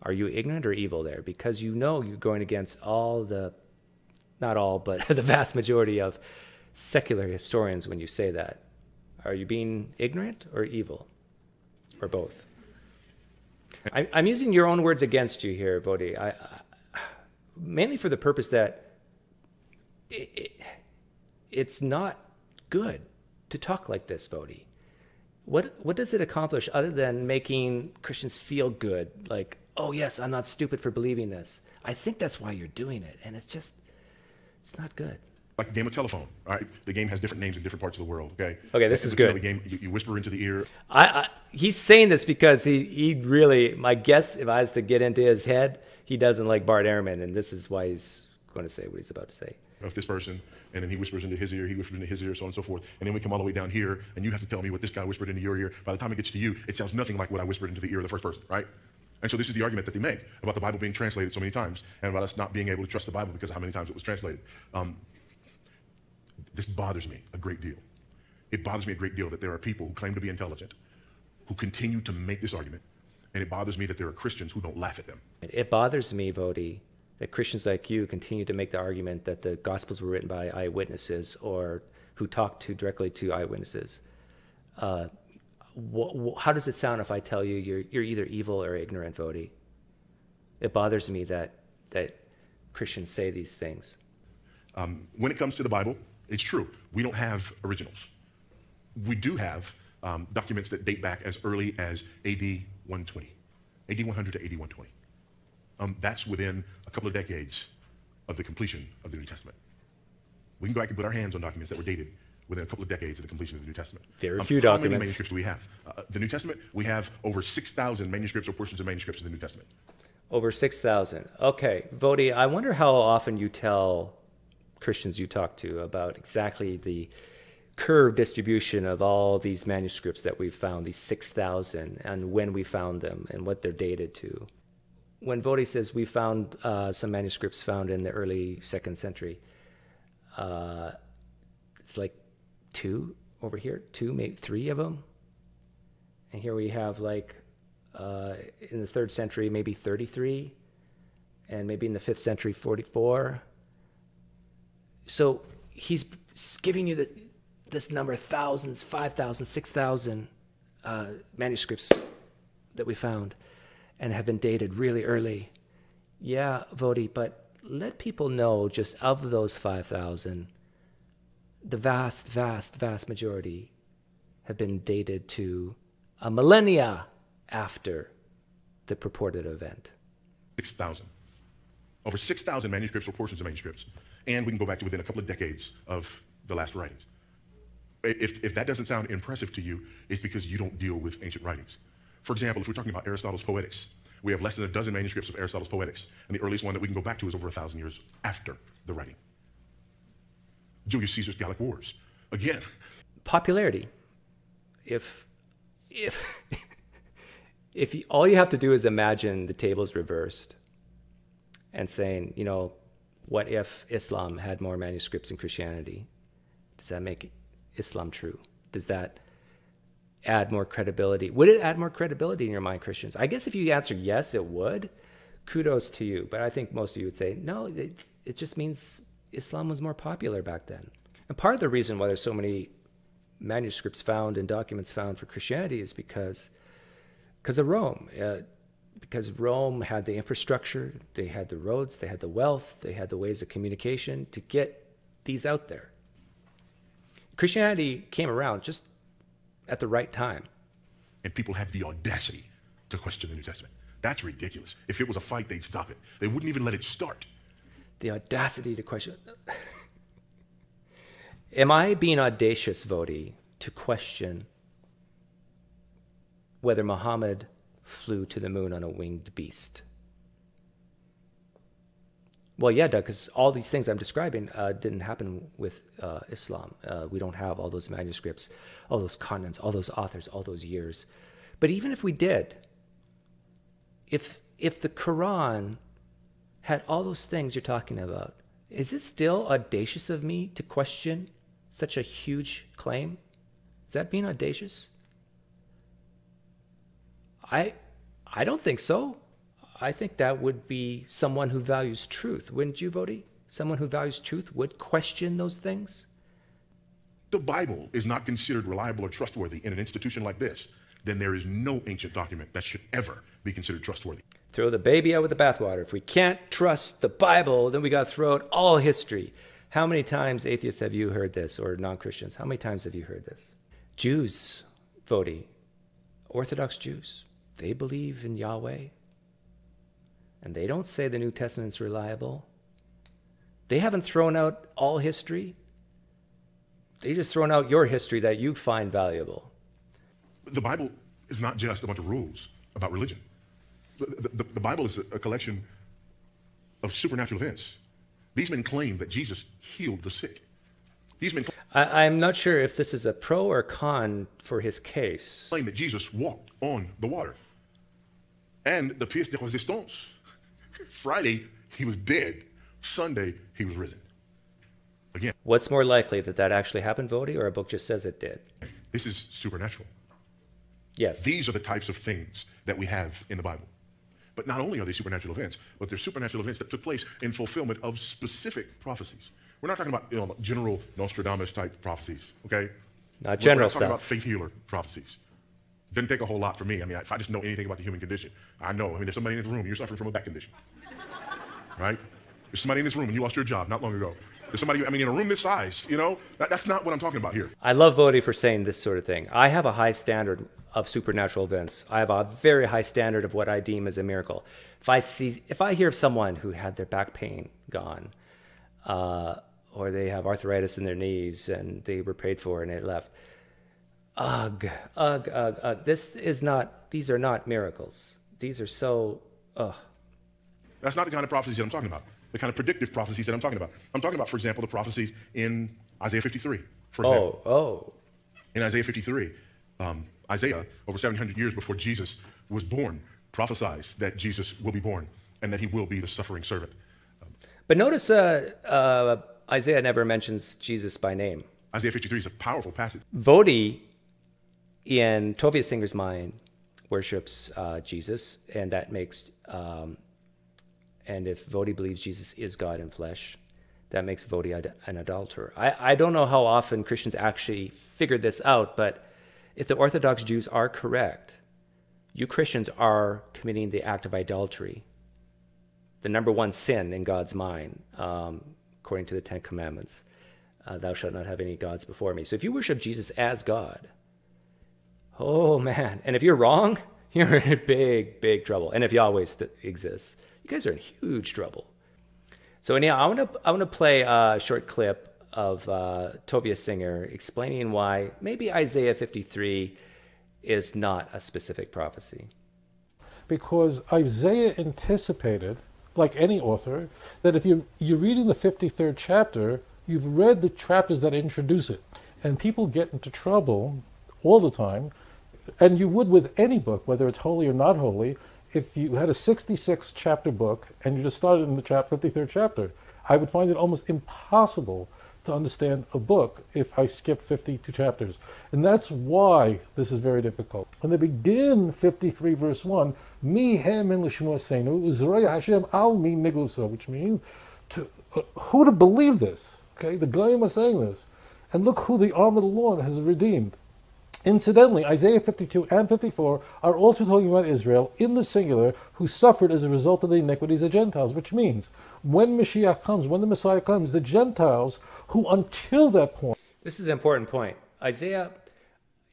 are you ignorant or evil there? Because you know you're going against not all, but the vast majority of secular historians when you say that. Are you being ignorant or evil? Or both? I'm using your own words against you here, Voddie. Mainly for the purpose that it's not good to talk like this, Voddie. What does it accomplish other than making Christians feel good? Like, oh yes, I'm not stupid for believing this. I think that's why you're doing it. And it's not good. Like a game of telephone, all right? The game has different names in different parts of the world, okay? Okay, this is You know, good. the game, you whisper into the ear. He's saying this because he really, my guess, if I was to get into his head, he doesn't like Bart Ehrman, and this is why he's going to say what he's about to say. Of this person, and then he whispers into his ear, he whispers into his ear, so on and so forth. And then we come all the way down here, and you have to tell me what this guy whispered into your ear. By the time it gets to you, it sounds nothing like what I whispered into the ear of the first person, right? And so this is the argument that they make about the Bible being translated so many times, and about us not being able to trust the Bible because of how many times it was translated. This bothers me a great deal. It bothers me a great deal that there are people who claim to be intelligent, who continue to make this argument, and it bothers me that there are Christians who don't laugh at them. It bothers me, Voddie, that Christians like you continue to make the argument that the Gospels were written by eyewitnesses or who talked directly to eyewitnesses. How does it sound if I tell you you're either evil or ignorant, Voddie? It bothers me that Christians say these things. When it comes to the Bible, it's true. We don't have originals. We do have documents that date back as early as AD 120, AD 100 to AD 120. That's within a couple of decades of the completion of the New Testament. We can go back and put our hands on documents that were dated within a couple of decades of the completion of the New Testament. Very few How documents. many manuscripts do we have? The New Testament, we have over 6,000 manuscripts or portions of manuscripts in the New Testament. Over 6,000. Okay, Voddie, I wonder how often you tell Christians you talk to about exactly the curve distribution of all these manuscripts that we've found, these 6,000, and when we found them and what they're dated to. When Voddie says we found some manuscripts found in the early 2nd century, it's like 2 over here, 2, maybe 3 of them. And here we have like in the 3rd century, maybe 33, and maybe in the 5th century, 44. So he's giving you this number, thousands, 5,000, 6,000 manuscripts that we found and have been dated really early. Yeah, Voddie, but let people know just of those 5,000, the vast, vast, vast majority have been dated to a millennia after the purported event. 6,000. Over 6,000 manuscripts or portions of manuscripts. And we can go back to within a couple of decades of the last writings. If that doesn't sound impressive to you, it's because you don't deal with ancient writings. For example, if we're talking about Aristotle's Poetics, we have less than a dozen manuscripts of Aristotle's Poetics, and the earliest one that we can go back to is over 1,000 years after the writing. Julius Caesar's Gallic Wars. Again. Popularity. If all you have to do is imagine the tables reversed and saying, you know, what if Islam had more manuscripts than Christianity? Does that make Islam true? Does that add more credibility? Would it add more credibility in your mind, Christians? I guess if you answer yes, it would. Kudos to you. But I think most of you would say, no, it just means Islam was more popular back then. And part of the reason why there's so many manuscripts found and documents found for Christianity is because of Rome. Because Rome had the infrastructure, they had the roads, they had the wealth, they had the ways of communication to get these out there. Christianity came around just at the right time. And people have the audacity to question the New Testament. That's ridiculous. If it was a fight, they'd stop it. They wouldn't even let it start. The audacity to question. Am I being audacious, Voddie, to question whether Muhammad flew to the moon on a winged beast? Well, yeah, Doug, because all these things I'm describing didn't happen with Islam. We don't have all those manuscripts, all those continents, all those authors, all those years. But even if we did, if the Quran had all those things you're talking about, is it still audacious of me to question such a huge claim? Is that being audacious? I don't think so. I think that would be someone who values truth. Wouldn't you, Voddie? Someone who values truth would question those things? The Bible is not considered reliable or trustworthy in an institution like this, then there is no ancient document that should ever be considered trustworthy. Throw the baby out with the bathwater. If we can't trust the Bible, then we got to throw out all history. How many times, atheists, have you heard this, or non-Christians? How many times have you heard this? Jews, Voddie, Orthodox Jews, they believe in Yahweh. And they don't say the New Testament's reliable. They haven't thrown out all history. They just thrown out your history that you find valuable. The Bible is not just a bunch of rules about religion. The Bible is a collection of supernatural events. These men claim that Jesus healed the sick. These men I'm not sure if this is a pro or con for his case. claim that Jesus walked on the water. And the pièce de résistance. Friday, he was dead. Sunday, he was risen. Again, What's more likely, that that actually happened, Voddie, or a book just says it did? this is supernatural. Yes. These are the types of things that we have in the Bible. But not only are they supernatural events, but they're supernatural events that took place in fulfillment of specific prophecies. We're not talking about general Nostradamus type prophecies, okay? Not general We're not talking stuff. about faith healer prophecies. Didn't take a whole lot for me. I mean, if I just know anything about the human condition, I know. I mean, there's somebody in this room, you're suffering from a back condition, right? There's somebody in this room and you lost your job not long ago. There's somebody, I mean, in a room this size, that's not what I'm talking about here. I love Voddie for saying this sort of thing. I have a high standard of supernatural events. I have a very high standard of what I deem as a miracle. If I hear of someone who had their back pain gone, or they have arthritis in their knees and they were prayed for and it left, ugh. These are not miracles. These are so, ugh. That's not the kind of prophecies that I'm talking about. The kind of predictive prophecies that I'm talking about. I'm talking about, for example, the prophecies in Isaiah 53, for example. In Isaiah 53, Isaiah, over 700 years before Jesus was born, prophesies that Jesus will be born and that he will be the suffering servant. But notice Isaiah never mentions Jesus by name. Isaiah 53 is a powerful passage. Voddie, in Tovia Singer's mind, worships Jesus, and that makes, and if Voddie believes Jesus is God in flesh, that makes Voddie an adulterer. I don't know how often Christians actually figured this out, but if the Orthodox Jews are correct, you Christians are committing the act of idolatry, the number one sin in God's mind, according to the Ten Commandments. Thou shalt not have any gods before me. So if you worship Jesus as God, oh man, and if you're wrong, you're in big, big trouble. And if Yahweh exists, you guys are in huge trouble. So anyhow, I want to play a short clip of Tovia Singer explaining why maybe Isaiah 53 is not a specific prophecy. Because Isaiah anticipated, like any author, that if you're reading the 53rd chapter, you've read the chapters that introduce it. And people get into trouble all the time, and you would with any book, whether it's holy or not holy. If you had a 66 chapter book and you just started in the 53rd chapter, I would find it almost impossible to understand a book if I skip 52 chapters. And that's why this is very difficult. When they begin 53 verse 1, Mi hem en l'shmo seinu, uzrei Hashem al mi nigusa, which means who to believe this? Okay, the Goyim are saying this. And look who the arm of the Lord has redeemed. Incidentally, Isaiah 52 and 54 are also talking about Israel in the singular, who suffered as a result of the iniquities of Gentiles, which means when Mashiach comes, when the Messiah comes, the Gentiles who until that point... This is an important point. Isaiah,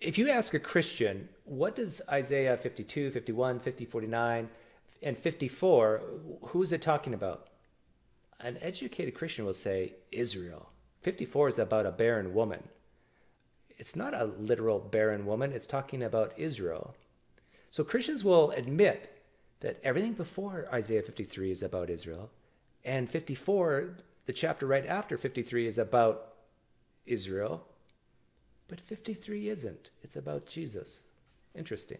if you ask a Christian, what does Isaiah 52, 51, 50, 49, and 54, who's it talking about? An educated Christian will say Israel. 54 is about a barren woman. It's not a literal barren woman. It's talking about Israel. So Christians will admit that everything before Isaiah 53 is about Israel, and 54, the chapter right after 53, is about Israel, but 53 isn't. It's about Jesus. Interesting.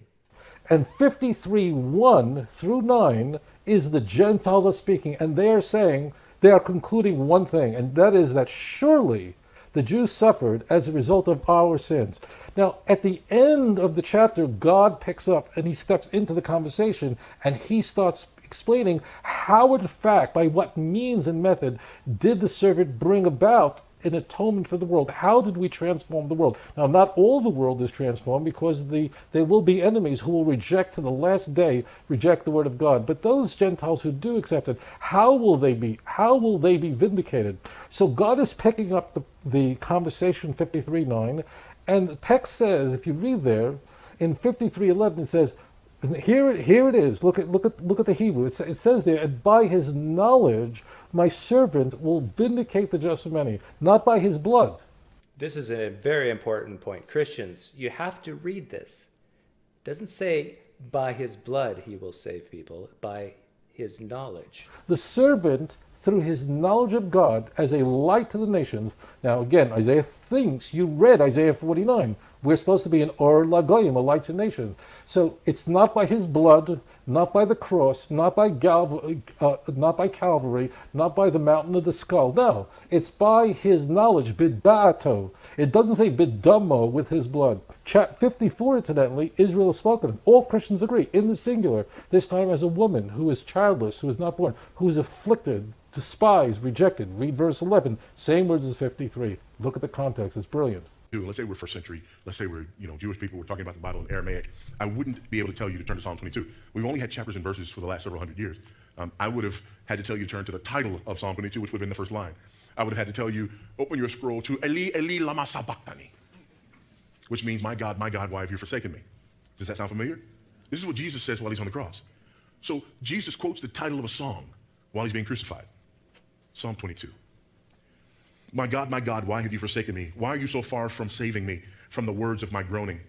And 53, 1 through 9 is the Gentiles are speaking, and they are saying, they are concluding one thing, and that is that surely the Jews suffered as a result of our sins. Now, at the end of the chapter, God picks up and he steps into the conversation and he starts explaining how, in fact, by what means and method did the servant bring about an atonement for the world. How did we transform the world? Now, not all the world is transformed, because there will be enemies who will reject to the last day, reject the word of God. But those Gentiles who do accept it, how will they be vindicated? So God is picking up the conversation 53:9, and the text says, if you read there, in 53:11 it says, And here it is. Look at the Hebrew. It says there, and by his knowledge, my servant will vindicate the just of many, not by his blood. This is a very important point. Christians, you have to read this. It doesn't say by his blood he will save people, by his knowledge. The servant, through his knowledge of God, as a light to the nations. Now again, Isaiah thinks, you read Isaiah 49. We're supposed to be an or lagoyim, a light to nations. So it's not by his blood, not by the cross, not by Calvary, not by the mountain of the skull. No, it's by his knowledge, bid'ato. It doesn't say bidamo, with his blood. Chapter 54, incidentally, Israel is spoken of. All Christians agree, in the singular, this time as a woman who is childless, who is not born, who is afflicted, despised, rejected. Read verse 11, same words as 53. Look at the context, it's brilliant. Let's say we're first century, let's say we're Jewish people, we're talking about the Bible in Aramaic. I wouldn't be able to tell you to turn to Psalm 22. We've only had chapters and verses for the last several hundred years. I would have had to tell you to turn to the title of Psalm 22, which would have been the first line. I would have had to tell you, open your scroll to Eli, Eli, lama sabachthani, which means, my God, why have you forsaken me? Does that sound familiar? This is what Jesus says while he's on the cross. So Jesus quotes the title of a song while he's being crucified. Psalm 22. My God, why have you forsaken me? Why are you so far from saving me from the words of my groaning?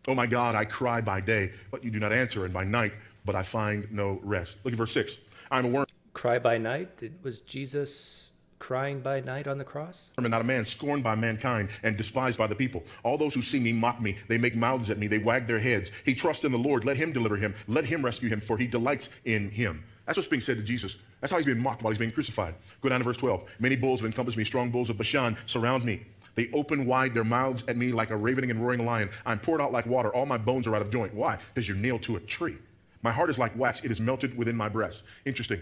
Oh my God, I cry by day, but you do not answer, and by night, but I find no rest. Look at verse 6. I'm a worm. Cry by night? Was Jesus crying by night on the cross? And not a man, scorned by mankind and despised by the people. All those who see me mock me. They make mouths at me. They wag their heads. He trusts in the Lord. Let him deliver him. Let him rescue him, for he delights in him. That's what's being said to Jesus. That's how he's being mocked while he's being crucified. Go down to verse 12. Many bulls have encompassed me. Strong bulls of Bashan surround me. They open wide their mouths at me like a ravening and roaring lion. I'm poured out like water. All my bones are out of joint. Why? Because you're nailed to a tree. My heart is like wax. It is melted within my breast. Interesting.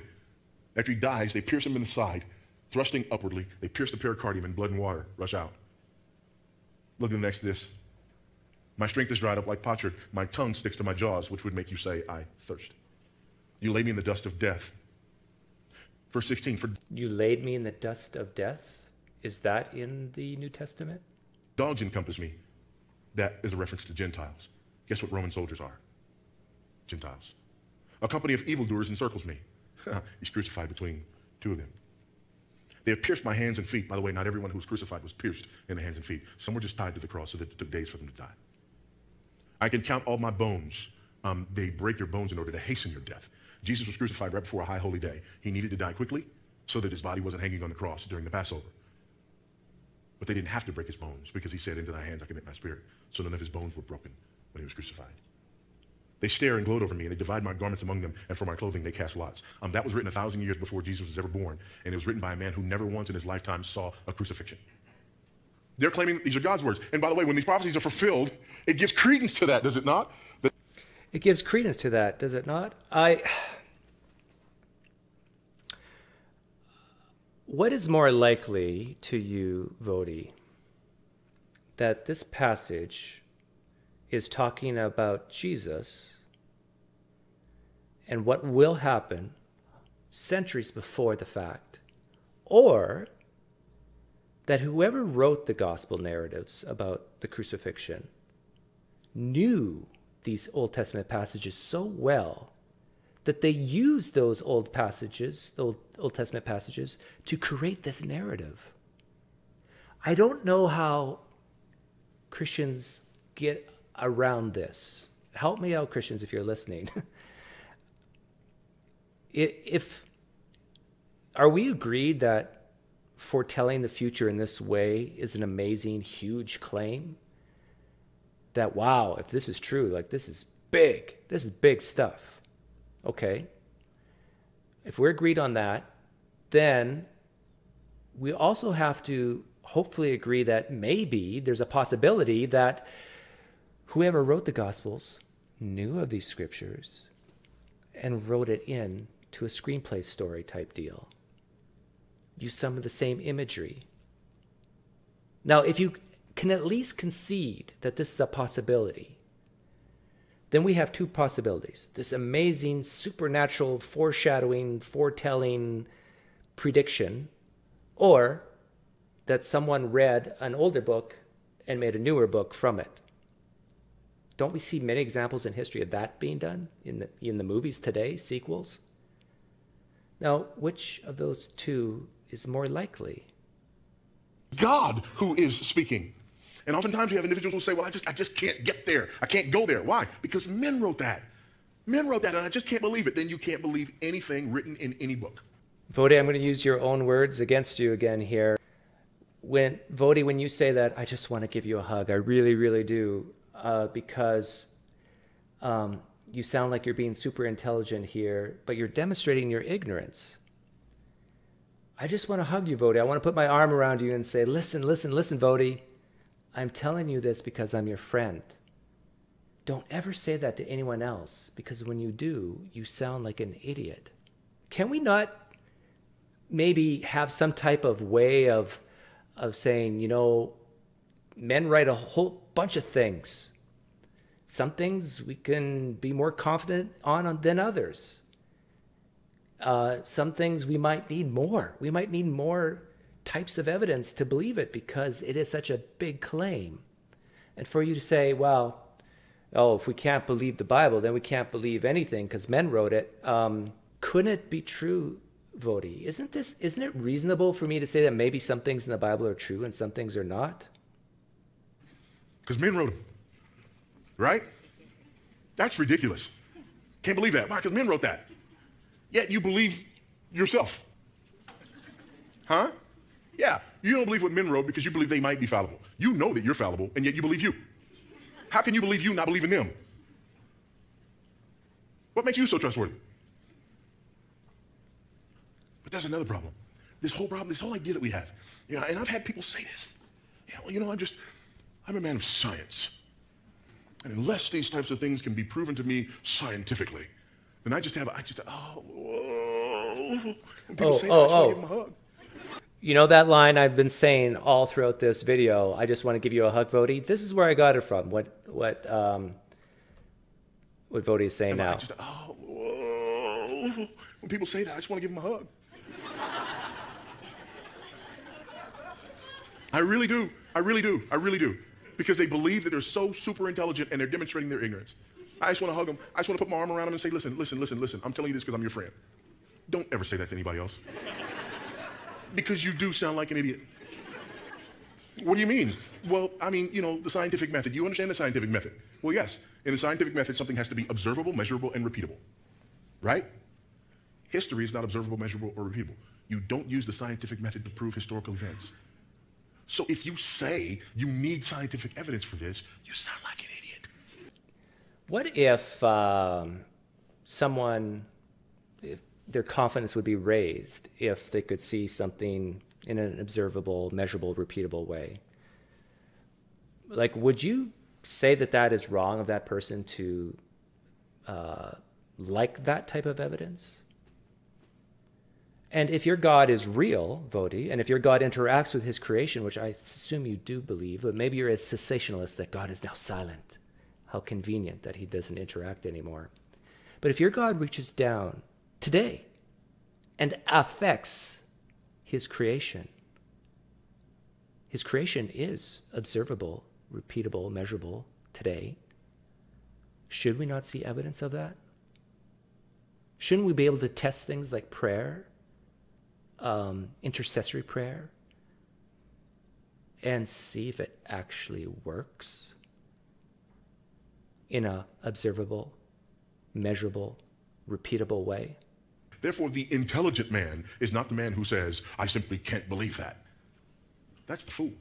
After he dies, they pierce him in the side, thrusting upwardly. They pierce the pericardium, and blood and water rush out. Look at the next to this. My strength is dried up like potsherd. My tongue sticks to my jaws, which would make you say, I thirst. You lay me in the dust of death. Verse 16. For you laid me in the dust of death? Is that in the New Testament? Dogs encompass me. That is a reference to Gentiles. Guess what Roman soldiers are? Gentiles. A company of evildoers encircles me. He's crucified between two of them. They have pierced my hands and feet. By the way, not everyone who was crucified was pierced in the hands and feet. Some were just tied to the cross so that it took days for them to die. I can count all my bones. They break your bones in order to hasten your death. Jesus was crucified right before a high holy day. He needed to die quickly so that his body wasn't hanging on the cross during the Passover. But they didn't have to break his bones because he said, into thy hands I commit my spirit. So none of his bones were broken when he was crucified. They stare and gloat over me, and they divide my garments among them, and for my clothing they cast lots. That was written 1,000 years before Jesus was ever born, and it was written by a man who never once in his lifetime saw a crucifixion. They're claiming that these are God's words. And by the way, when these prophecies are fulfilled, it gives credence to that, does it not? It gives credence to that, does it not? What is more likely to you, Voddie, that this passage is talking about Jesus and what will happen centuries before the fact, or that whoever wrote the gospel narratives about the crucifixion knew these Old Testament passages so well that they used those Old Testament passages to create this narrative? I don't know how Christians get around this. Help me out, Christians, if you're listening. Are we agreed that foretelling the future in this way is an amazing, huge claim? That, wow, if this is true, like, this is big stuff. Okay. If we're agreed on that, then we also have to hopefully agree that maybe there's a possibility that whoever wrote the Gospels knew of these scriptures and wrote it in to a screenplay story type deal. Use some of the same imagery. Now, if you can at least concede that this is a possibility, then we have two possibilities. This amazing supernatural foreshadowing, foretelling prediction, or that someone read an older book and made a newer book from it. Don't we see many examples in history of that being done in the movies today, sequels? Now, which of those two is more likely? God who is speaking. And oftentimes you have individuals who say, well, I just can't get there. I can't go there. Why? Because men wrote that. Men wrote that, and I just can't believe it. Then you can't believe anything written in any book. Voddie, I'm going to use your own words against you again here. Voddie, when you say that, I just want to give you a hug. I really, really do. Because you sound like you're being super intelligent here, but you're demonstrating your ignorance. I just want to hug you, Voddie. I want to put my arm around you and say, listen, Voddie. I'm telling you this because I'm your friend. Don't ever say that to anyone else, because when you do, you sound like an idiot. Can we not maybe have some type of way of saying, men write a whole bunch of things. Some things we can be more confident on than others. Some things we might need more. We might need more types of evidence to believe it because it is such a big claim. And for you to say, well, if we can't believe the Bible, then we can't believe anything because men wrote it. Couldn't it be true, Voddie? Isn't it reasonable for me to say that maybe some things in the Bible are true and some things are not? Because men wrote them, right? That's ridiculous. Can't believe that. Why? Because men wrote that. Yet you believe yourself. Huh? Yeah, you don't believe what men wrote because you believe they might be fallible. You know that you're fallible, and yet you believe you. How can you believe you and not believe in them? What makes you so trustworthy? But there's another problem. This whole idea that we have. And I've had people say this. I'm a man of science. And unless these types of things can be proven to me scientifically, then when people say that, I just want to give them a hug. You know that line I've been saying all throughout this video, I just want to give you a hug, Voddie? This is where I got it from, what Voddie is saying now. When people say that, I just want to give them a hug. I really do. Because they believe that they're so super intelligent and they're demonstrating their ignorance. I just want to hug them. I just want to put my arm around them and say, listen. I'm telling you this because I'm your friend. Don't ever say that to anybody else. Because you do sound like an idiot. What do you mean? Well, the scientific method. You understand the scientific method? Well, yes. In the scientific method, something has to be observable, measurable, and repeatable. Right? History is not observable, measurable, or repeatable. You don't use the scientific method to prove historical events. So if you say you need scientific evidence for this, you sound like an idiot. What if their confidence would be raised if they could see something in an observable, measurable, repeatable way? Like, would you say that is wrong of that person to like that type of evidence? And if your God is real, Voddie, and if your God interacts with his creation, which I assume you do believe, but maybe you're a cessationalist that God is now silent. How convenient that he doesn't interact anymore. But if your God reaches down today and affects his creation is observable, repeatable, measurable today. Should we not see evidence of that? Shouldn't we be able to test things like prayer, intercessory prayer, and see if it actually works in a observable, measurable, repeatable way? Therefore, the intelligent man is not the man who says, I simply can't believe that. That's the fool.